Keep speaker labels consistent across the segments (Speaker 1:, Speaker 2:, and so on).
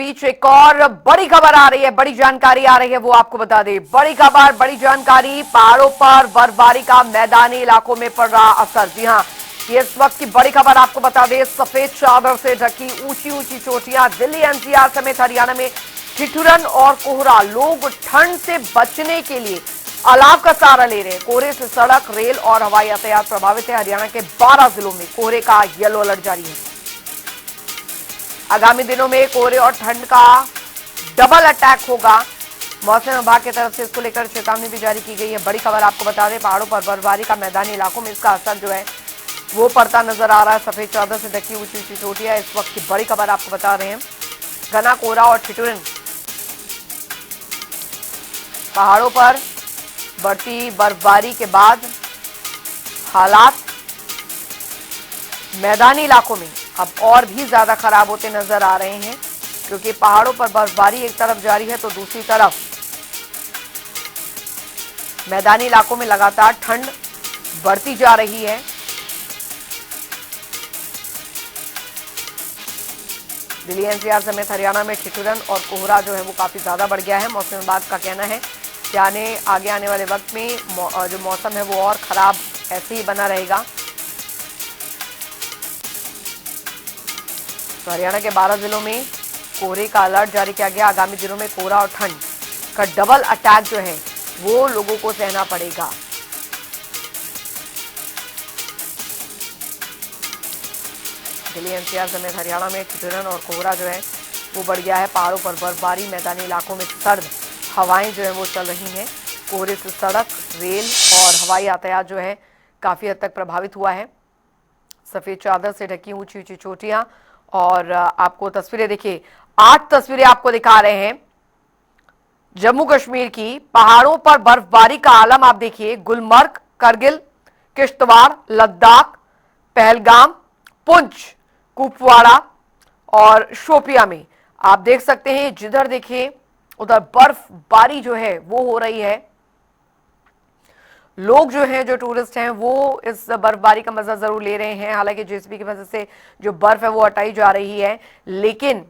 Speaker 1: बीच एक और बड़ी खबर आ रही है, बड़ी जानकारी आ रही है, वो आपको बता दें। बड़ी खबर, बड़ी जानकारी, पहाड़ों पर बर्फबारी का मैदानी इलाकों में पड़ रहा असर। जी हां, ये इस वक्त की बड़ी खबर आपको बता दें। सफेद चादर से ढकी ऊंची ऊंची चोटियां, दिल्ली एनसीआर समेत हरियाणा में ठिठुरन और कोहरा। लोग ठंड से बचने के लिए अलाव का सहारा ले रहे हैं। कोहरे से सड़क, रेल और हवाई यातायात प्रभावित है। हरियाणा के 12 जिलों में कोहरे का येलो अलर्ट जारी है। आगामी दिनों में कोहरे और ठंड का डबल अटैक होगा। मौसम विभाग की तरफ से इसको लेकर चेतावनी भी जारी की गई है। बड़ी खबर आपको बता दें, पहाड़ों पर बर्फबारी का मैदानी इलाकों में इसका असर जो है वो पड़ता नजर आ रहा है। सफेद चादर से ढकी ऊंची ऊंची चोटियां इस वक्त की बड़ी खबर आपको बता रहे हैं। घना कोहरा और ठिठुरन, पहाड़ों पर बढ़ती बर्फबारी के बाद हालात मैदानी इलाकों में अब और भी ज्यादा खराब होते नजर आ रहे हैं, क्योंकि पहाड़ों पर बर्फबारी एक तरफ जारी है तो दूसरी तरफ मैदानी इलाकों में लगातार ठंड बढ़ती जा रही है। दिल्ली एनसीआर समेत हरियाणा में ठिठुरन और कोहरा जो है वो काफी ज्यादा बढ़ गया है। मौसम विभाग का कहना है कि आगे आने वाले वक्त में जो मौसम है वो और खराब ऐसे ही बना रहेगा। तो हरियाणा के 12 जिलों में कोहरे का अलर्ट जारी किया गया। आगामी दिनों में कोहरा और ठंड का डबल अटैक जो है वो लोगों को सहना पड़ेगा। दिल्ली एनसीआर समेत हरियाणा में ठिठुरन और कोहरा जो है वो बढ़ गया है। पहाड़ों पर बर्फबारी, मैदानी इलाकों में सर्द हवाएं जो है वो चल रही हैं। कोहरे से सड़क, रेल और हवाई यातायात जो है काफी हद तक प्रभावित हुआ है। सफेद चादर से ढकी ऊंची ऊंची चोटियां और आपको तस्वीरें देखिए, 8 तस्वीरें आपको दिखा रहे हैं जम्मू कश्मीर की। पहाड़ों पर बर्फबारी का आलम आप देखिए। गुलमर्ग, करगिल, किश्तवाड़, लद्दाख, पहलगाम, पुंछ, कुपवाड़ा और शोपिया में आप देख सकते हैं। जिधर देखिए उधर बर्फबारी जो है वो हो रही है। लोग जो हैं, जो टूरिस्ट हैं, वो इस बर्फबारी का मजा जरूर ले रहे हैं। हालांकि जेसीबी की वजह से जो बर्फ है वो हटाई जा रही है, लेकिन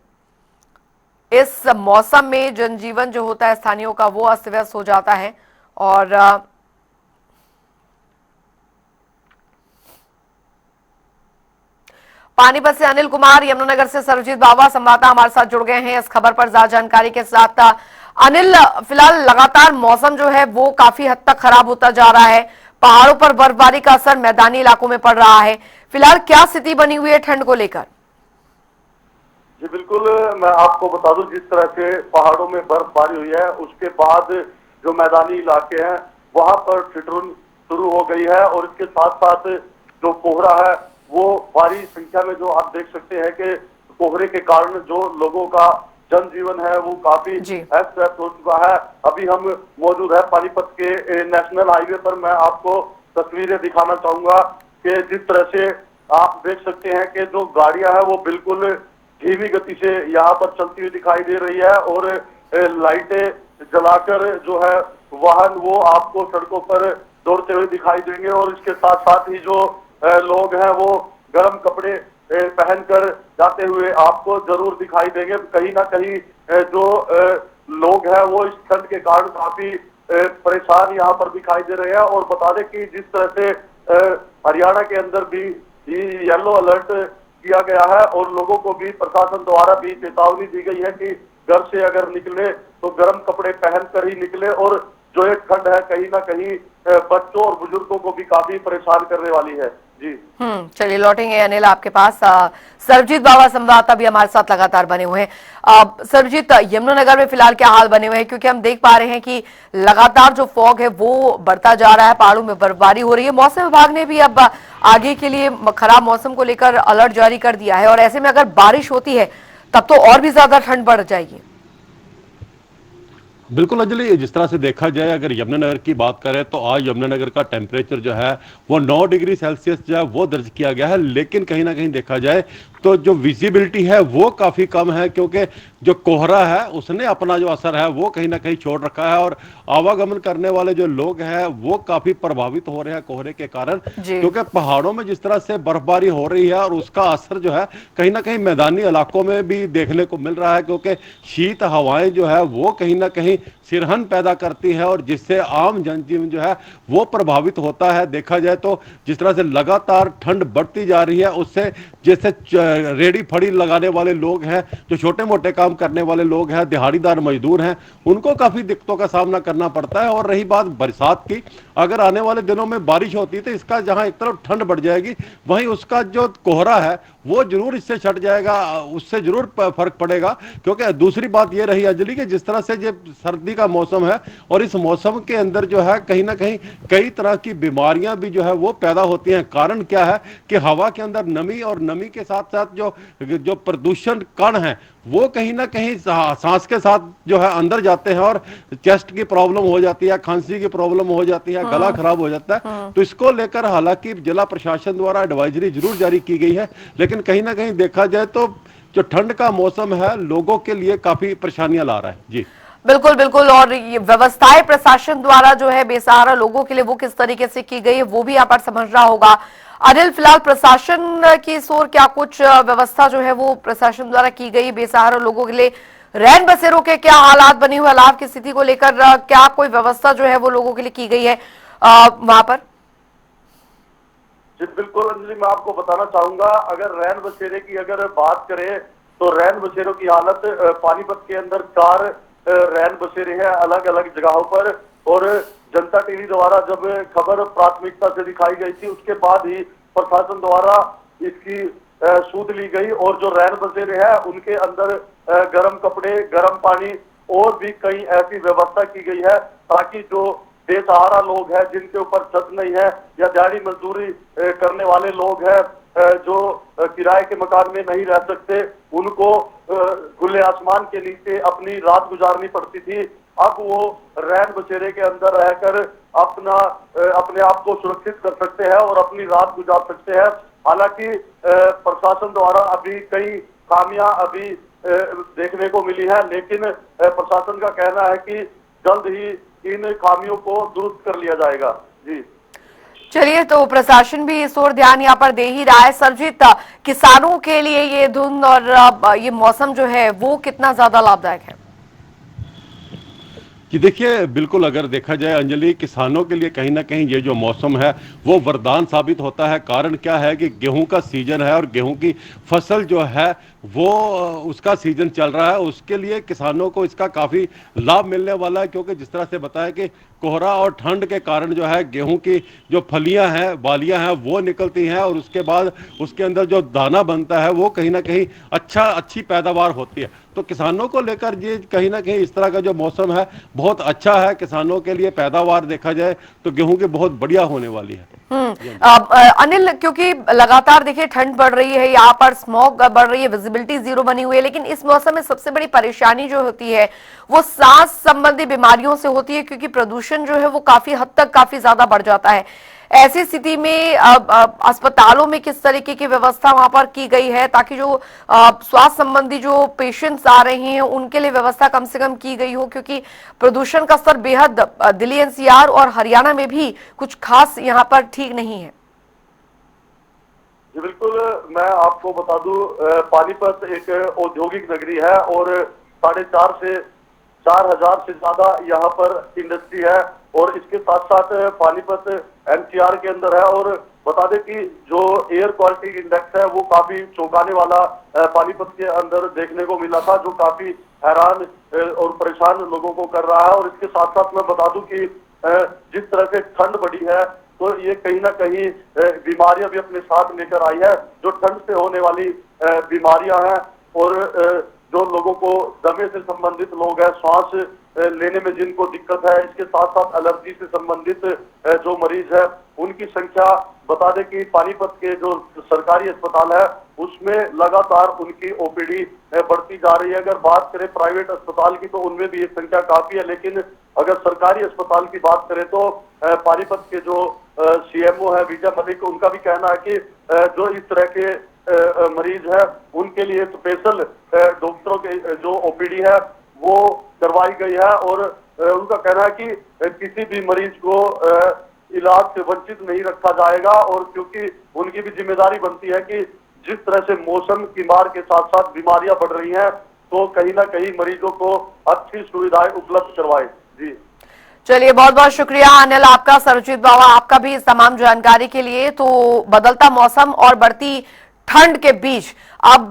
Speaker 1: इस मौसम में जनजीवन जो होता है स्थानीयों का वो अस्त व्यस्त हो जाता है। और पानीपत से अनिल कुमार, यमुनानगर से सर्वजीत बाबा संवाददाता हमारे साथ जुड़ गए हैं इस खबर पर ज्यादा जानकारी के साथ। अनिल, फिलहाल लगातार मौसम जो है वो काफी हद तक खराब होता जा रहा है। पहाड़ों पर बर्फबारी का असर मैदानी इलाकों में पड़ रहा है। फिलहाल क्या स्थिति बनी हुई है ठंड को लेकर?
Speaker 2: जी बिल्कुल, मैं आपको बता दूं, जिस तरह से पहाड़ों में बर्फबारी हुई है उसके बाद जो मैदानी इलाके हैं वहां पर ठिठुरन शुरू हो गई है। और इसके साथ साथ जो कोहरा है वो भारी संख्या में, जो आप देख सकते हैं कि कोहरे के कारण जो लोगों का जनजीवन है वो काफी अस्त व्यस्त हो चुका है। अभी हम मौजूद है पानीपत के नेशनल हाईवे पर। मैं आपको तस्वीरें दिखाना चाहूंगा कि जिस तरह से आप देख सकते हैं कि जो गाड़ियां हैं वो बिल्कुल धीमी गति से यहाँ पर चलती हुई दिखाई दे रही है। और लाइटें जलाकर जो है वाहन वो आपको सड़कों पर दौड़ते हुए दिखाई देंगे। और इसके साथ साथ ही जो लोग हैं वो गर्म कपड़े पहनकर जाते हुए आपको जरूर दिखाई देंगे। कहीं ना कहीं जो लोग हैं वो इस ठंड के कारण काफी परेशान यहाँ पर दिखाई दे रहे हैं। और बता दें कि जिस तरह से हरियाणा के अंदर भी येलो अलर्ट किया गया है और लोगों को भी प्रशासन द्वारा भी चेतावनी दी गई है कि घर से अगर निकले तो गर्म कपड़े पहनकर ही निकले। और जो एक ठंड है कहीं ना कहीं बच्चों और बुजुर्गों को भी काफी परेशान करने वाली है। जी
Speaker 1: चलिए लौटेंगे अनिल आपके पास। सर्वजीत बाबा संवाददाता भी हमारे साथ लगातार बने हुए हैं। सर्वजीत, यमुनानगर में फिलहाल क्या हाल बने हुए हैं? क्योंकि हम देख पा रहे हैं कि लगातार जो फॉग है वो बढ़ता जा रहा है, पहाड़ों में बर्फबारी हो रही है। मौसम विभाग ने भी अब आगे के लिए खराब मौसम को लेकर अलर्ट जारी कर दिया है, और ऐसे में अगर बारिश होती है तब तो और भी ज्यादा ठंड बढ़ जाएगी।
Speaker 3: बिल्कुल अंजलि, जिस तरह से देखा जाए, अगर यमुनानगर की बात करें तो आज यमुनानगर का टेम्परेचर जो है वो 9 डिग्री सेल्सियस जो है वो दर्ज किया गया है। लेकिन कहीं ना कहीं देखा जाए तो जो विजिबिलिटी है वो काफी कम है, क्योंकि जो कोहरा है उसने अपना जो असर है वो कहीं ना कहीं छोड़ रखा है, और आवागमन करने वाले जो लोग हैं वो काफी प्रभावित हो रहे हैं कोहरे के कारण।
Speaker 1: जी।
Speaker 3: क्योंकि पहाड़ों में जिस तरह से बर्फबारी हो रही है और उसका असर जो है कहीं ना कहीं मैदानी इलाकों में भी देखने को मिल रहा है, क्योंकि शीत हवाएं जो है वो कहीं ना कहीं सिरहन पैदा करती है, और जिससे आम जनजीवन जो है वो प्रभावित होता है। देखा जाए तो जिस तरह से लगातार ठंड बढ़ती जा रही है, उससे जैसे रेडी फड़ी लगाने वाले लोग हैं, जो छोटे मोटे काम करने वाले लोग हैं, दिहाड़ीदार मजदूर हैं, उनको काफी दिक्कतों का सामना करना पड़ता है। और रही बात बरसात की, अगर आने वाले दिनों में बारिश होती है तो इसका जहां एक तरफ ठंड बढ़ जाएगी, वहीं उसका जो कोहरा है वो जरूर इससे छट जाएगा, उससे जरूर फर्क पड़ेगा। क्योंकि दूसरी बात ये रही अंजलि कि जिस तरह से ये सर्दी का मौसम है, और इस मौसम के अंदर जो है कहीं ना कहीं कई तरह की बीमारियां भी जो है वो पैदा होती हैं। कारण क्या है कि हवा के अंदर नमी, और नमी के साथ साथ जो जो प्रदूषण कण है वो कहीं ना कहीं सांस के साथ जो है अंदर जाते हैं, और चेस्ट की प्रॉब्लम हो जाती है, खांसी की प्रॉब्लम हो जाती है, गला खराब हो जाता है। तो इसको लेकर हालांकि जिला प्रशासन द्वारा एडवाइजरी जरूर जारी की गई है, लेकिन कहीं ना कहीं देखा जाए तो जो ठंड का मौसम है लोगों के लिए काफी परेशानियां ला रहा है। जी
Speaker 1: बिल्कुल बिल्कुल। और ये व्यवस्थाएं प्रशासन द्वारा जो है बेसहारा लोगों के लिए वो किस तरीके से की गई है वो भी यहाँ पर समझना होगा। अनिल, फिलहाल प्रशासन की ओर क्या कुछ व्यवस्था जो है वो प्रशासन द्वारा की गई बेसहारा लोगों के लिए? रैन बसेरों के क्या हालात बने हुए, अलाव की स्थिति को लेकर क्या कोई व्यवस्था जो है वो लोगों के लिए की गई है वहां पर?
Speaker 2: जी बिल्कुल अंजलि, मैं आपको बताना चाहूंगा, अगर रैन बसेरे की अगर बात करें तो रैन बसेरों की हालत, पानीपत के अंदर 4 रैन बसेरे हैं अलग अलग जगहों पर। और जनता टीवी द्वारा जब खबर प्राथमिकता से दिखाई गई थी उसके बाद ही प्रशासन द्वारा इसकी सूद ली गई, और जो रैन बसेरे हैं उनके अंदर गर्म कपड़े, गर्म पानी और भी कई ऐसी व्यवस्था की गई है ताकि जो बेसहारा लोग हैं, जिनके ऊपर छत नहीं है, या दिहाड़ी मजदूरी करने वाले लोग हैं, जो किराए के मकान में नहीं रह सकते, उनको खुले आसमान के नीचे अपनी रात गुजारनी पड़ती थी। अब वो रैन बसेरे के अंदर रहकर अपने आप को सुरक्षित कर सकते हैं और अपनी रात गुजार सकते हैं। हालांकि प्रशासन द्वारा अभी कई खामियां अभी देखने को मिली है, लेकिन प्रशासन का कहना है कि जल्द ही इन खामियों को दुरुस्त कर लिया जाएगा। जी
Speaker 1: चलिए, तो प्रशासन भी इस ओर ध्यान यहाँ पर दे ही रहा है। सरजीत, किसानों के लिए ये धुंध और ये मौसम जो है वो कितना ज्यादा लाभदायक है?
Speaker 3: कि देखिए बिल्कुल, अगर देखा जाए अंजलि, किसानों के लिए कहीं ना कहीं ये जो मौसम है वो वरदान साबित होता है। कारण क्या है कि गेहूं का सीजन है, और गेहूं की फसल जो है वो उसका सीजन चल रहा है, उसके लिए किसानों को इसका काफ़ी लाभ मिलने वाला है। क्योंकि जिस तरह से बताया कि कोहरा और ठंड के कारण जो है गेहूं की जो फलियां हैं, बालियां हैं, वो निकलती हैं, और उसके बाद उसके अंदर जो दाना बनता है वो कहीं ना कहीं अच्छी पैदावार होती है। तो किसानों को लेकर ये कहीं ना कहीं इस तरह का जो मौसम है बहुत अच्छा है किसानों के लिए। पैदावार देखा जाए तो गेहूं की बहुत बढ़िया होने वाली है।
Speaker 1: अनिल, क्योंकि लगातार देखिए ठंड बढ़ रही है, यहाँ पर स्मॉग बढ़ रही है, विजिबिलिटी जीरो बनी हुई है, लेकिन इस मौसम में सबसे बड़ी परेशानी जो होती है वो सांस संबंधी बीमारियों से होती है, क्योंकि प्रदूषण जो है वो काफी हद तक काफी ज्यादा बढ़ जाता है। ऐसी स्थिति में अस्पतालों में किस तरीके की व्यवस्था वहां पर की गई है ताकि जो स्वास्थ्य संबंधी जो पेशेंट्स आ रहे हैं उनके लिए व्यवस्था कम से कम की गई हो? क्योंकि प्रदूषण का स्तर बेहद दिल्ली एनसीआर और हरियाणा में भी कुछ खास यहाँ पर ठीक नहीं है।
Speaker 2: जी बिल्कुल, मैं आपको बता दूं, पानीपत एक औद्योगिक नगरी है और 4,500 से 4,000 से ज्यादा यहाँ पर इंडस्ट्री है, और इसके साथ साथ पानीपत एनसीआर के अंदर है। और बता दें कि जो एयर क्वालिटी इंडेक्स है वो काफी चौंकाने वाला पानीपत के अंदर देखने को मिला था, जो काफी हैरान और परेशान लोगों को कर रहा है। और इसके साथ साथ मैं बता दूं कि जिस तरह से ठंड बढ़ी है तो ये कहीं ना कहीं बीमारियां भी अपने साथ लेकर आई है। जो ठंड से होने वाली बीमारियां हैं, और जो लोगों को दमे से संबंधित लोग हैं, सांस लेने में जिनको दिक्कत है, इसके साथ साथ एलर्जी से संबंधित जो मरीज है, उनकी संख्या बता दें कि पानीपत के जो सरकारी अस्पताल है उसमें लगातार उनकी ओपीडी बढ़ती जा रही है। अगर बात करें प्राइवेट अस्पताल की तो उनमें भी ये संख्या काफी है, लेकिन अगर सरकारी अस्पताल की बात करें तो पानीपत के जो सीएमओ है विजय मलिक, उनका भी कहना है कि जो इस तरह के मरीज है उनके लिए स्पेशल डॉक्टरों के जो ओपीडी है वो करवाई गई है और उनका कहना है कि किसी भी मरीज को इलाज से वंचित नहीं रखा जाएगा और क्योंकि उनकी भी जिम्मेदारी बनती है कि जिस तरह से मौसम की मार के साथ साथ बीमारियां बढ़ रही हैं तो कहीं ना कहीं मरीजों को अच्छी सुविधाएं उपलब्ध करवाए। जी
Speaker 1: चलिए, बहुत बहुत शुक्रिया अनिल आपका, सरजीत बाबा आपका भी इस तमाम जानकारी के लिए। तो बदलता मौसम और बढ़ती ठंड के बीच अब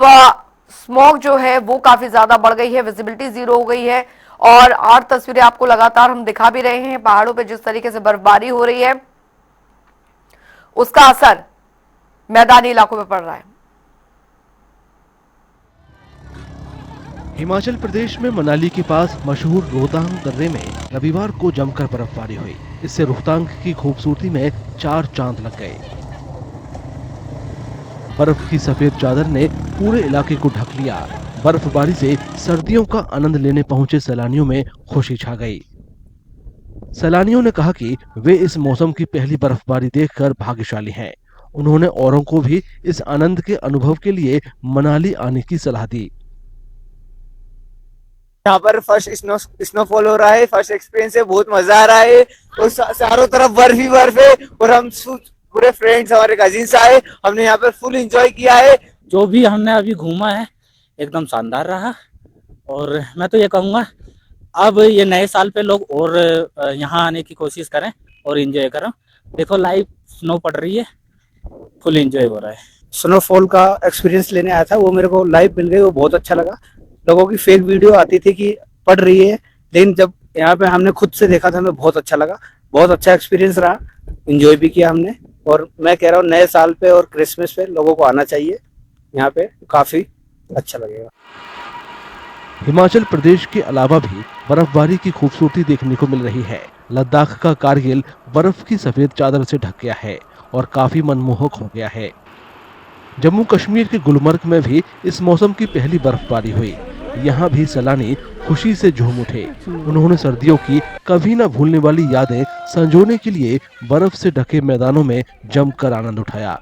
Speaker 1: स्मॉग जो है वो काफी ज्यादा बढ़ गई है, विजिबिलिटी जीरो हो गई है और 8 तस्वीरें आपको लगातार हम दिखा भी रहे हैं। पहाड़ों पे जिस तरीके से बर्फबारी हो रही है उसका असर मैदानी इलाकों में पड़ रहा है।
Speaker 4: हिमाचल प्रदेश में मनाली के पास मशहूर रोहतांग दर्रे में रविवार को जमकर बर्फबारी हुई। इससे रोहतांग की खूबसूरती में 4 चांद लग गए। बर्फ की सफेद चादर ने पूरे इलाके को ढक लिया। बर्फबारी से सर्दियों का आनंद लेने पहुंचे सैलानियों में खुशी छा गई। सैलानियों ने कहा कि वे इस मौसम की पहली बर्फबारी देखकर भाग्यशाली हैं। उन्होंने औरों को भी इस आनंद के अनुभव के लिए मनाली आने की सलाह दी।
Speaker 5: यहाँ पर फर्स्ट स्नोफॉल हो रहा है, फर्स्ट एक्सपीरियंस है, बहुत मजा आ रहा है और चारों तरफ बर्फ ही बर्फ है और हम पूरे फ्रेंड्स हमारे कजिन्स आए, हमने यहाँ पर फुल एंजॉय किया है।
Speaker 6: जो भी हमने अभी घूमा है एकदम शानदार रहा और मैं तो ये कहूँगा अब ये नए साल पे लोग और यहाँ आने की कोशिश करें और एंजॉय करें। देखो लाइव स्नो पड़ रही है, फुल एंजॉय हो रहा है।
Speaker 5: स्नोफॉल का एक्सपीरियंस लेने आया था, वो मेरे को लाइव मिल गई, वो बहुत अच्छा लगा। लोगों की फेक वीडियो आती थी कि पड़ रही है, लेकिन जब यहाँ पे हमने खुद से देखा था हमें बहुत अच्छा लगा, बहुत अच्छा एक्सपीरियंस रहा, एंजॉय भी किया हमने। और मैं कह रहा हूँ नए साल पे और क्रिसमस पे लोगों को आना चाहिए, यहाँ पे काफी अच्छा लगेगा।
Speaker 4: हिमाचल प्रदेश के अलावा भी बर्फबारी की खूबसूरती देखने को मिल रही है। लद्दाख का कारगिल बर्फ की सफेद चादर से ढक गया है और काफी मनमोहक हो गया है। जम्मू कश्मीर के गुलमर्ग में भी इस मौसम की पहली बर्फबारी हुई। यहाँ भी सैलानी खुशी से झूम उठे। उन्होंने सर्दियों की कभी न भूलने वाली यादें संजोने के लिए बर्फ से ढके मैदानों में जमकर आनंद उठाया।